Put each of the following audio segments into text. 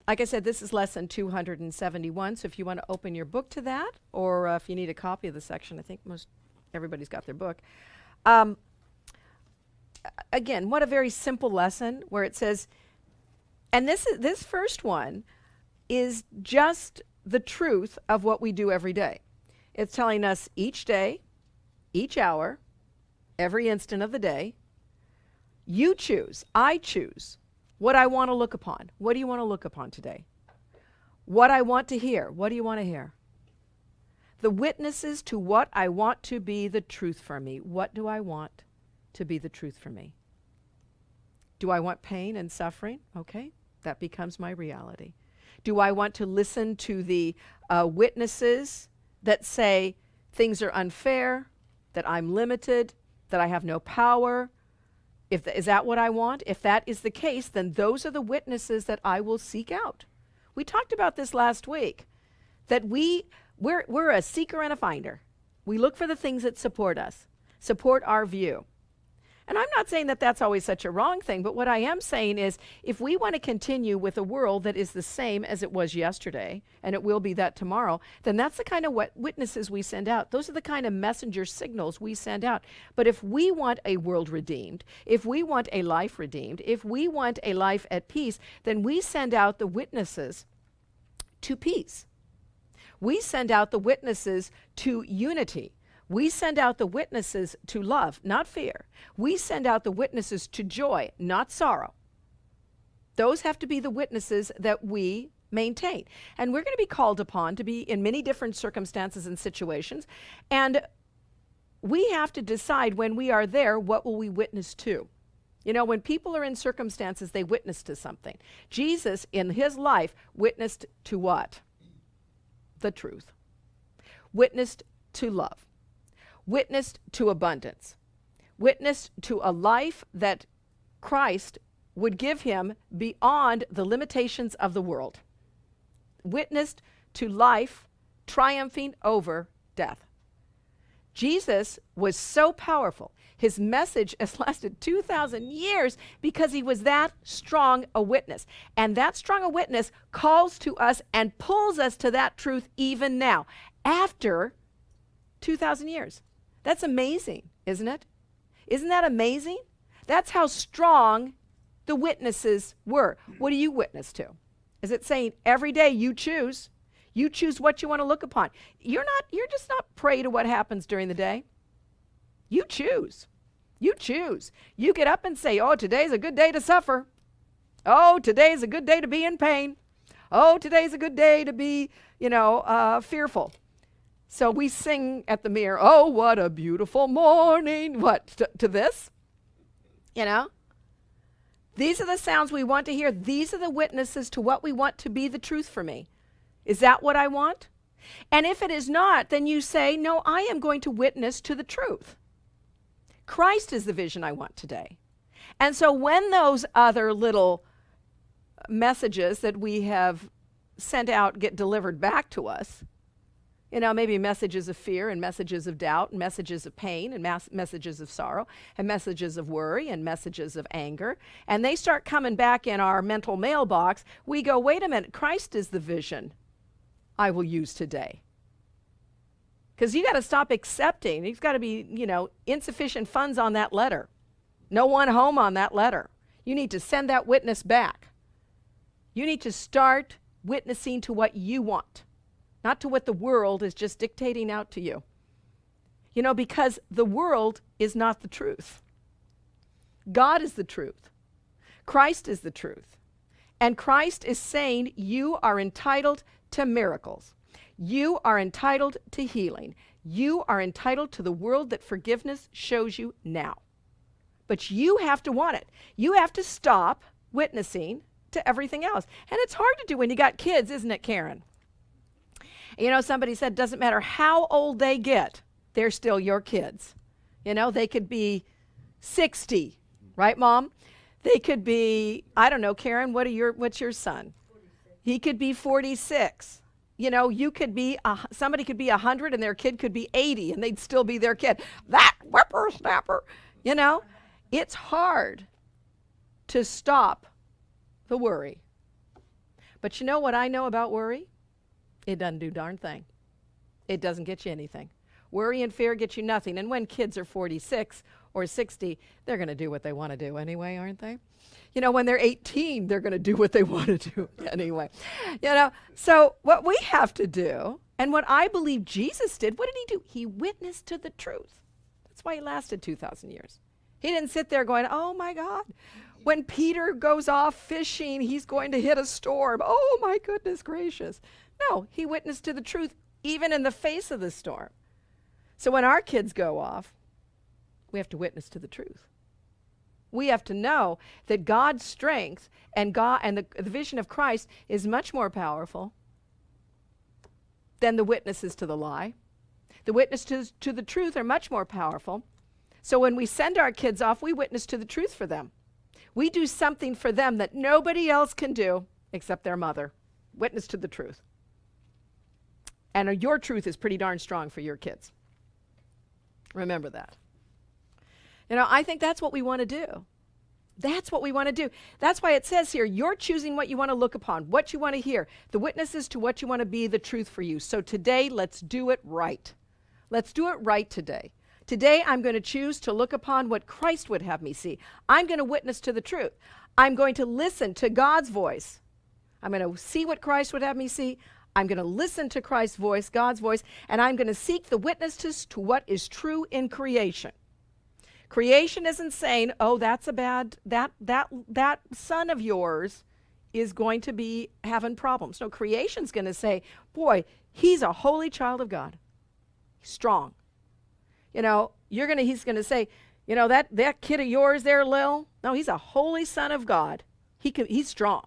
Like I said, this is lesson 271. So if you want to open your book to that, or if you need a copy of the section, I think everybody's got their book. Um, Again, what a very simple lesson where it says, and this first one is just the truth of what we do every day. It's telling us each day, each hour, every instant of the day, you choose, I choose what I want to look upon. What do you want to look upon today? What I want to hear. What do you want to hear? The witnesses to what I want to be the truth for me. What do I want to be the truth for me? Do I want pain and suffering? Okay, that becomes my reality. Do I want to listen to the witnesses that say things are unfair, that I'm limited, that I have no power? Is that what I want? If that is the case, then those are the witnesses that I will seek out. We talked about this last week, that we're a seeker and a finder. We look for the things that support us, support our view. And I'm not saying that that's always such a wrong thing, but what I am saying is if we want to continue with a world that is the same as it was yesterday, and it will be that tomorrow, then that's the kind of witnesses we send out. Those are the kind of messenger signals we send out. But if we want a world redeemed, if we want a life redeemed, if we want a life at peace, then we send out the witnesses to peace. We send out the witnesses to unity. We send out the witnesses to love, not fear. We send out the witnesses to joy, not sorrow. Those have to be the witnesses that we maintain. And we're going to be called upon to be in many different circumstances and situations. And we have to decide when we are there, what will we witness to? You know, when people are in circumstances, they witness to something. Jesus, in his life, witnessed to what? The truth. Witnessed to love. Witnessed to abundance, witnessed to a life that Christ would give him beyond the limitations of the world, witnessed to life triumphing over death. Jesus was so powerful. His message has lasted 2,000 years because he was that strong a witness. And that strong a witness calls to us and pulls us to that truth even now, after 2,000 years. That's amazing, isn't it? Isn't that amazing? That's how strong the witnesses were. What do you witness to? Is it saying every day you choose? You choose what you want to look upon. You're just not prey to what happens during the day. You choose. You choose. You get up and say, oh, today's a good day to suffer. Oh, today's a good day to be in pain. Oh, today's a good day to be, fearful. So we sing at the mirror, oh, what a beautiful morning. What, to this? You know? These are the sounds we want to hear. These are the witnesses to what we want to be the truth for me. Is that what I want? And if it is not, then you say, no, I am going to witness to the truth. Christ is the vision I want today. And so when those other little messages that we have sent out get delivered back to us, maybe messages of fear and messages of doubt and messages of pain and messages of sorrow and messages of worry and messages of anger, and they start coming back in our mental mailbox, we go, wait a minute, Christ is the vision I will use today. Because you got to stop accepting. There's got to be, insufficient funds on that letter. No one home on that letter. You need to send that witness back. You need to start witnessing to what you want, not to what the world is just dictating out to you. Because the world is not the truth. God is the truth. Christ is the truth. And Christ is saying you are entitled to miracles. You are entitled to healing. You are entitled to the world that forgiveness shows you now. But you have to want it. You have to stop witnessing to everything else. And it's hard to do when you got kids, isn't it, Karen? Somebody said, doesn't matter how old they get, they're still your kids. They could be 60, right, Mom? They could be, I don't know, Karen, what's your son? 46. He could be 46. You could be, somebody could be 100 and their kid could be 80 and they'd still be their kid. That whippersnapper, It's hard to stop the worry. But you know what I know about worry? It doesn't do darn thing. It doesn't get you anything. Worry and fear get you nothing. And when kids are 46 or 60, they're going to do what they want to do anyway, aren't they? You know, when they're 18, they're going to do what they want to do anyway. You know, so what we have to do, and what I believe Jesus did, what did he do? He witnessed to the truth. That's why he lasted 2,000 years. He didn't sit there going, oh my God, when Peter goes off fishing, he's going to hit a storm. Oh my goodness gracious. No, he witnessed to the truth even in the face of the storm. So when our kids go off, we have to witness to the truth. We have to know that God's strength and the vision of Christ is much more powerful than the witnesses to the lie. The witnesses to the truth are much more powerful. So when we send our kids off, we witness to the truth for them. We do something for them that nobody else can do except their mother. Witness to the truth. And your truth is pretty darn strong for your kids. Remember that. You know, I think that's what we want to do. That's what we want to do. That's why it says here, you're choosing what you want to look upon, what you want to hear. The witnesses to what you want to be, the truth for you. So today, let's do it right. Let's do it right today. Today, I'm going to choose to look upon what Christ would have me see. I'm going to witness to the truth. I'm going to listen to God's voice. I'm going to see what Christ would have me see. I'm going to listen to Christ's voice, God's voice, and I'm going to seek the witnesses to what is true in creation. Creation isn't saying, oh, that's a bad, that son of yours is going to be having problems. No, creation's going to say, boy, he's a holy child of God. He's strong. You know, he's going to say, you know, that kid of yours there, Lil, no, he's a holy son of God. He's strong.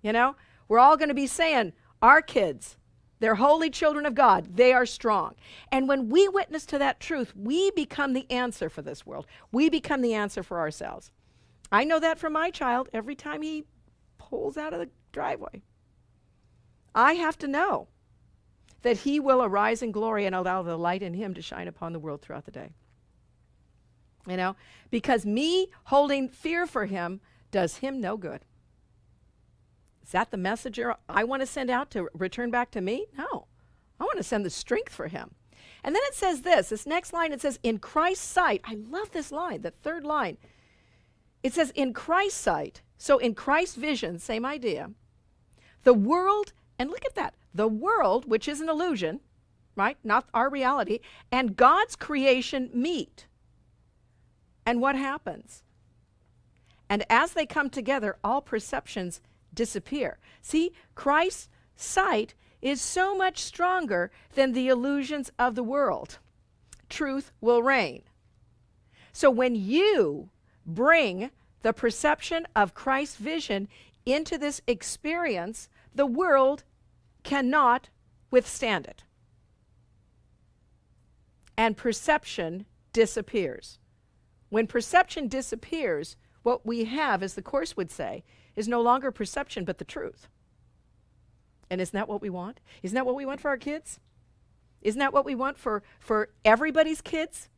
You know, we're all going to be saying, our kids, they're holy children of God. They are strong. And when we witness to that truth, we become the answer for this world. We become the answer for ourselves. I know that from my child every time he pulls out of the driveway. I have to know that he will arise in glory and allow the light in him to shine upon the world throughout the day. You know, because me holding fear for him does him no good. Is that the messenger I want to send out to return back to me? No. I want to send the strength for him. And then it says this next line, it says, in Christ's sight. I love this line, the third line. It says, in Christ's sight. So in Christ's vision, same idea. The world, and look at that, the world, which is an illusion, right? Not our reality, and God's creation meet. And what happens? And as they come together, all perceptions disappear. See, Christ's sight is so much stronger than the illusions of the world. Truth will reign. So when you bring the perception of Christ's vision into this experience, the world cannot withstand it. And perception disappears. When perception disappears, what we have, as the Course would say, is no longer perception, but the truth. And isn't that what we want? Isn't that what we want for our kids? Isn't that what we want for everybody's kids?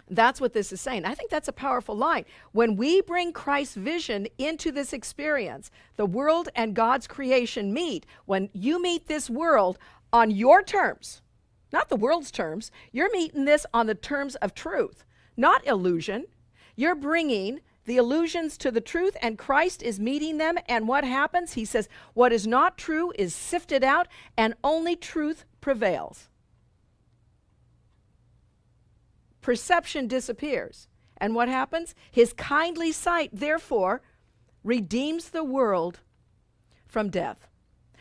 That's what this is saying. I think that's a powerful line. When we bring Christ's vision into this experience, the world and God's creation meet. When you meet this world on your terms, not the world's terms, you're meeting this on the terms of truth, not illusion. You're bringing the illusions to the truth, and Christ is meeting them, and what happens? He says, what is not true is sifted out, and only truth prevails. Perception disappears, and what happens? His kindly sight, therefore, redeems the world from death,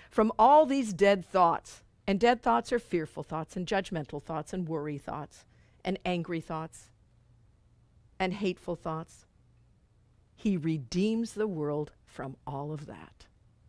from all these dead thoughts. And dead thoughts are fearful thoughts, and judgmental thoughts, and worry thoughts, and angry thoughts, and hateful thoughts. He redeems the world from all of that.